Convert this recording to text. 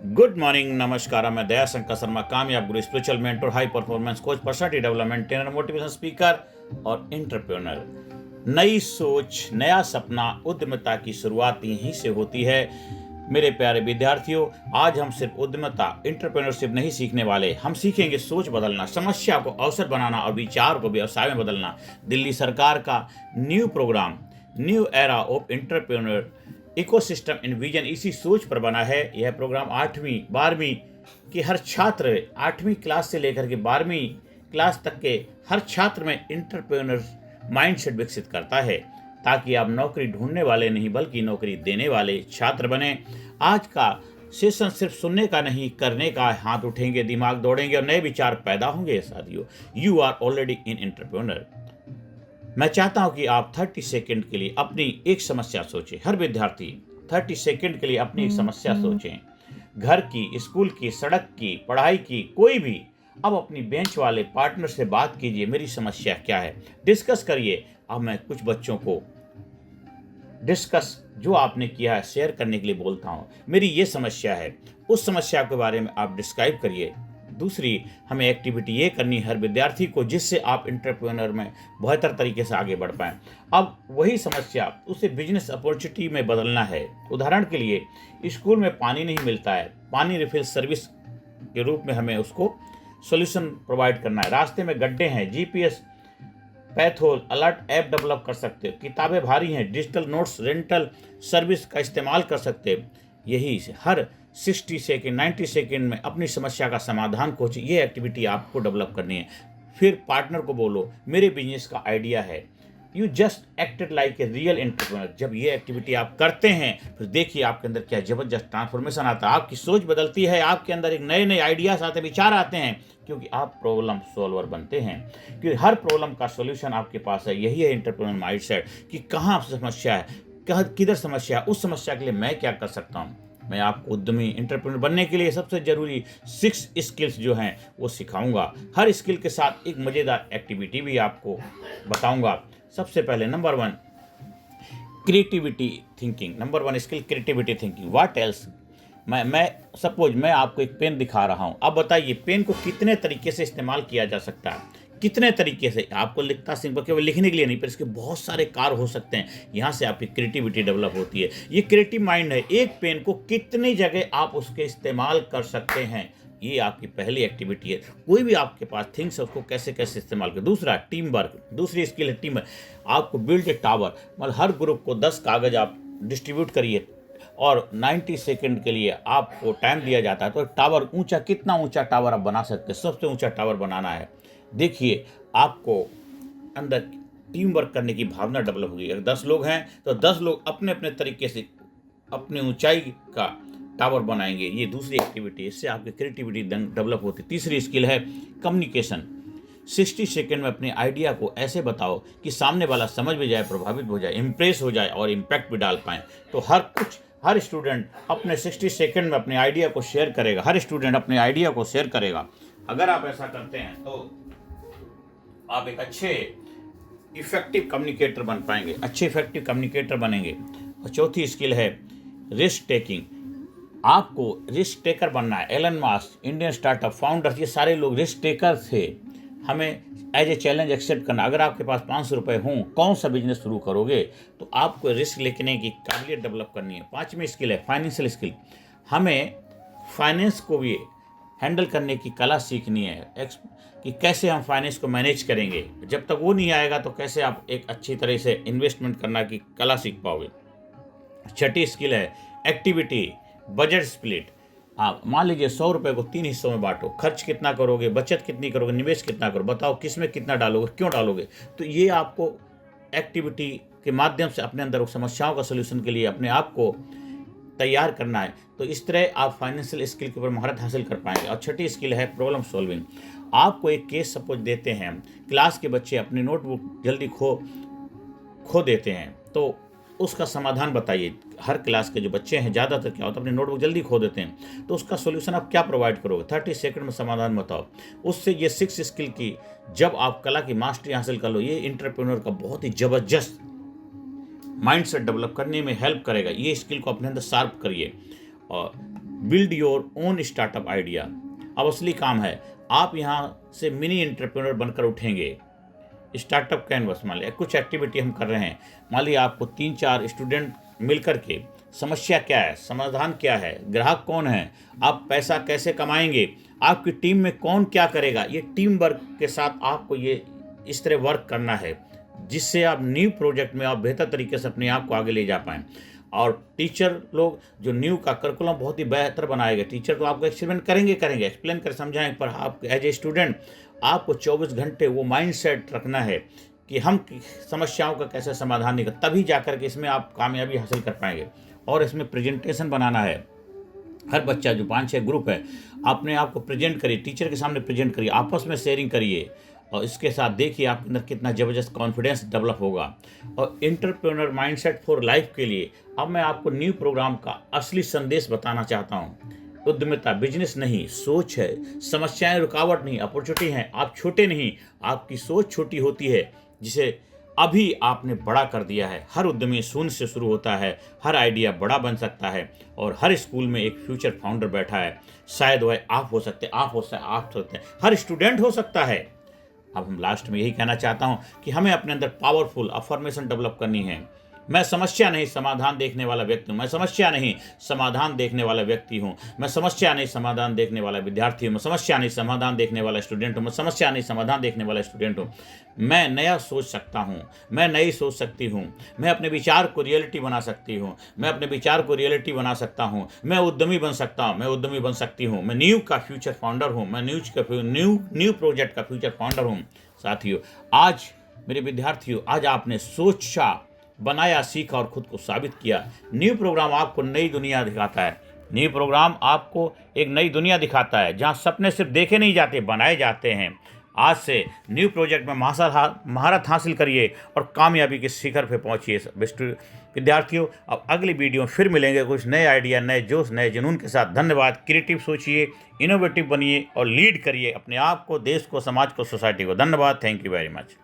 Good morning, नमस्कार। मैं दया शंकर शर्मा, कामयाब गुरु, spiritual mentor, high performance coach, personality development trainer, motivation speaker और एंटरप्रेन्योर। नई सोच, नया सपना, उद्यमिता की शुरुआत यहीं से होती है। मेरे प्यारे विद्यार्थियों, आज हम सिर्फ उद्यमिता, एंटरप्रेन्योरशिप नहीं सीखने वाले, हम सीखेंगे सोच बदलना, समस्या को अवसर बनाना और विचार को व्यवसाय में बदलना। दिल्ली सरकार का new program new era of entrepreneur ecosystem in vision इसी सोच पर बना है। यह प्रोग्राम 8वीं 12वीं के हर छात्र, 8वीं क्लास से लेकर के 12वीं क्लास तक के हर छात्र में एंटरप्रेन्योर माइंडसेट विकसित करता है, ताकि आप नौकरी ढूंढने वाले नहीं बल्कि नौकरी देने वाले छात्र बने। आज का सेशन सिर्फ सुनने का नहीं, करने का। हाथ उठेंगे, दिमाग दौड़ेंगे और नए विचार पैदा होंगे। साथियों, you are already in entrepreneur. मैं चाहता हूं कि आप 30 सेकंड के लिए अपनी एक समस्या सोचें। हर विद्यार्थी 30 सेकंड के लिए अपनी एक समस्या सोचें। घर की, स्कूल की, सड़क की, पढ़ाई की, कोई भी। अब अपनी बेंच वाले पार्टनर से बात कीजिए, मेरी समस्या क्या है, डिस्कस करिए। अब मैं कुछ बच्चों को डिस्कस जो आपने किया है शेयर करने के लिए बोलता हूं। मेरी ये समस्या है, उस समस्या के बारे में आप डिस्क्राइब करिए। दूसरी, हमें एक्टिविटी ये करनी है हर विद्यार्थी को, जिससे आप एंटरप्रेन्योर में बेहतर तरीके से आगे बढ़ पाएं। अब वही समस्या उसे बिजनेस अपॉर्चुनिटी में बदलना है। उदाहरण के लिए, स्कूल में पानी नहीं मिलता है, पानी रिफिल सर्विस के रूप में हमें उसको सॉल्यूशन प्रोवाइड करना है। रास्ते में गड्ढे हैं, जीपीएस, पैथोल अलर्ट ऐप डेवलप कर सकते हो। किताबें भारी हैं, डिजिटल नोट्स रेंटल सर्विस का इस्तेमाल कर सकते हो। यही हर 60 सेकेंड 90 सेकेंड में अपनी समस्या का समाधान खोजें। ये एक्टिविटी आपको डेवलप करनी है। फिर पार्टनर को बोलो, मेरे बिजनेस का आइडिया है। You just acted like a real entrepreneur. जब ये एक्टिविटी आप करते हैं, फिर देखिए आपके अंदर क्या जबरदस्त ट्रांसफॉर्मेशन आता है। आपकी सोच बदलती है, आपके अंदर एक नए नए आइडियाज आते हैं, विचार आते हैं, क्योंकि आप प्रॉब्लम सॉल्वर बनते हैं। क्योंकि हर प्रॉब्लम का सॉल्यूशन आपके पास है। यही है एंटरप्रेन्योर माइंडसेट, कि कहाँ समस्या है, किधर समस्या है, उस समस्या के लिए मैं क्या कर सकता हूँ। मैं आपको उद्यमी एंटरप्रेन्योर बनने के लिए सबसे जरूरी 6 स्किल्स जो हैं वो सिखाऊंगा। हर स्किल के साथ एक मज़ेदार एक्टिविटी भी आपको बताऊंगा। सबसे पहले number 1, creativity thinking. Number 1 skill creativity thinking. What else. मैं सपोज मैं आपको एक पेन दिखा रहा हूं। अब बताइए, पेन को कितने तरीके से इस्तेमाल किया जा सकता है, कितने तरीके से। आपको लिखता सिंपल केवल लिखने के लिए नहीं, पर इसके बहुत सारे कार्य हो सकते हैं। यहाँ से आपकी क्रिएटिविटी डेवलप होती है। ये क्रिएटिव माइंड है। एक पेन को कितनी जगह आप उसके इस्तेमाल कर सकते हैं, ये आपकी पहली एक्टिविटी है। कोई भी आपके पास थिंग्स है, उसको कैसे कैसे इस्तेमाल करें। दूसरा, टीम वर्क। दूसरी स्किल है टीम वर्क। आपको बिल्ड ए टावर, मतलब हर ग्रुप को 10 कागज आप डिस्ट्रीब्यूट करिए और 90 सेकंड के लिए आपको टाइम दिया जाता है। तो टावर ऊंचा, कितना ऊंचा टावर आप बना सकते हैं, सबसे ऊंचा टावर बनाना है। देखिए, आपको अंदर टीम वर्क करने की भावना डेवलप होगी। अगर 10 लोग हैं तो 10 लोग अपने अपने तरीके से अपनी ऊंचाई का टावर बनाएंगे। ये दूसरी एक्टिविटी, इससे आपकी क्रिएटिविटी डेवलप होती है। तीसरी स्किल है कम्युनिकेशन। 60 सेकेंड में अपने आइडिया को ऐसे बताओ कि सामने वाला समझ भी जाए, प्रभावित हो जाए, इम्प्रेस हो जाए और इम्पैक्ट भी डाल पाएँ। तो हर स्टूडेंट अपने 60 सेकेंड में अपने आइडिया को शेयर करेगा। हर स्टूडेंट अपने आइडिया को शेयर करेगा। अगर आप ऐसा करते हैं तो आप एक अच्छे इफेक्टिव कम्युनिकेटर बन पाएंगे, अच्छे इफेक्टिव कम्युनिकेटर बनेंगे। और चौथी स्किल है रिस्क टेकिंग। आपको रिस्क टेकर बनना है। Elon Musk, Indian startup founders, ये सारे लोग रिस्क टेकर थे। हमें एज ए चैलेंज एक्सेप्ट करना। अगर आपके पास 500 रुपये हों, कौन सा बिजनेस शुरू करोगे, तो आपको रिस्क लेने की काबिलियत डेवलप करनी है। 5वीं स्किल है फाइनेंशियल स्किल। हमें फाइनेंस को भी हैंडल करने की कला सीखनी है, कि कैसे हम फाइनेंस को मैनेज करेंगे। जब तक वो नहीं आएगा तो कैसे आप एक अच्छी तरह से इन्वेस्टमेंट करना की कला सीख पाओगे। 6ठी स्किल है एक्टिविटी बजट स्प्लिट। आप मान लीजिए 100 रुपये को 3 हिस्सों में बांटो। खर्च कितना करोगे, बचत कितनी करोगे, निवेश कितना करोगे, बताओ किस में कितना डालोगे, क्यों डालोगे। तो ये आपको एक्टिविटी के माध्यम से अपने अंदर समस्याओं का सलूशन के लिए अपने आप को तैयार करना है। तो इस तरह आप फाइनेंशियल स्किल के ऊपर महारत हासिल कर पाएंगे। और 6ठी स्किल है प्रॉब्लम सॉल्विंग। आपको एक केस सपोज देते हैं, क्लास के बच्चे अपनी नोटबुक जल्दी खो देते हैं, तो उसका समाधान बताइए। हर क्लास के जो बच्चे हैं, ज़्यादातर क्या होता है, अपनी नोटबुक जल्दी खो देते हैं, तो उसका सॉल्यूशन आप क्या प्रोवाइड करोगे। 30 सेकंड में समाधान बताओ। उससे ये 6 स्किल की जब आप कला की मास्टरी हासिल कर लो, ये एंटरप्रेन्योर का बहुत ही जबरदस्त माइंडसेट डेवलप करने में हेल्प करेगा। ये स्किल को अपने अंदर शार्प करिए। और build your own startup idea. अब असली काम है, आप यहाँ से मिनी एंटरप्रेन्योर बनकर उठेंगे। स्टार्टअप कैनवस, मान लिया कुछ एक्टिविटी हम कर रहे हैं, मान लिया आपको 3-4 स्टूडेंट मिलकर के समस्या क्या है, समाधान क्या है, ग्राहक कौन है, आप पैसा कैसे कमाएंगे, आपकी टीम में कौन क्या करेगा, ये टीम वर्क के साथ आपको ये इस तरह वर्क करना है जिससे आप न्यू प्रोजेक्ट में आप बेहतर तरीके से अपने आप को आगे ले जा पाएँ। और टीचर लोग जो न्यू का करिकुलम बहुत ही बेहतर बनाएंगे। टीचर तो आपको एक्सपेरिमेंट करेंगे, एक्सप्लेन कर समझाएंगे, पर आप एज ए स्टूडेंट आपको 24 घंटे वो माइंडसेट रखना है कि हम समस्याओं का कैसे समाधान निकल, तभी जाकर के इसमें आप कामयाबी हासिल कर पाएंगे। और इसमें प्रेजेंटेशन बनाना है। हर बच्चा जो 5-6 ग्रुप है, अपने आप को प्रेजेंट करिए, टीचर के सामने प्रेजेंट करिए, आपस में शेयरिंग करिए, और इसके साथ देखिए आपके अंदर कितना ज़बरदस्त कॉन्फिडेंस डेवलप होगा। और एंटरप्रेन्योर माइंडसेट फॉर लाइफ के लिए अब मैं आपको न्यू प्रोग्राम का असली संदेश बताना चाहता हूँ। उद्यमिता बिजनेस नहीं, सोच है। समस्याएं रुकावट नहीं, अपॉर्चुनिटी हैं। आप छोटे नहीं, आपकी सोच छोटी होती है, जिसे अभी आपने बड़ा कर दिया है। हर उद्यमी शून्य से शुरू होता है, हर आइडिया बड़ा बन सकता है, और हर स्कूल में एक फ्यूचर फाउंडर बैठा है। शायद वह आप हो सकते हैं, हर स्टूडेंट हो सकता है। अब हम लास्ट में यही कहना चाहता हूं कि हमें अपने अंदर पावरफुल अफर्मेशन डेवलप करनी है। मैं समस्या नहीं समाधान देखने वाला व्यक्ति हूँ, मैं समस्या नहीं समाधान देखने वाला व्यक्ति हूँ, मैं समस्या नहीं समाधान देखने वाला विद्यार्थी हूँ, मैं समस्या नहीं समाधान देखने वाला स्टूडेंट हूँ, मैं समस्या नहीं समाधान देखने वाला स्टूडेंट हूँ। मैं नया सोच सकता हूँ, मैं नई सोच सकती हूँ, मैं अपने विचार को रियलिटी बना सकती हूँ, मैं अपने विचार को रियलिटी बना सकता हूँ, मैं उद्यमी बन सकता हूँ, मैं उद्यमी बन सकती हूँ, मैं न्यू का फ्यूचर फाउंडर हूँ, मैं न्यू प्रोजेक्ट का फ्यूचर फाउंडर हूँ। साथियों, आज मेरे विद्यार्थियों, आज आपने सोचा, बनाया, सीखा और खुद को साबित किया। न्यू प्रोग्राम आपको नई दुनिया दिखाता है। न्यू प्रोग्राम आपको एक नई दुनिया दिखाता है जहां सपने सिर्फ देखे नहीं जाते, बनाए जाते हैं। आज से न्यू प्रोजेक्ट में महारत हासिल करिए और कामयाबी के शिखर पे पहुंचिए। विद्यार्थियों, अब अगली वीडियो फिर मिलेंगे कुछ नए आइडिया, नए जोश, नए जुनून के साथ। धन्यवाद। क्रिएटिव सोचिए, इनोवेटिव बनिए और लीड करिए अपने आप को, देश को, समाज को, सोसाइटी को। धन्यवाद। Thank you very much.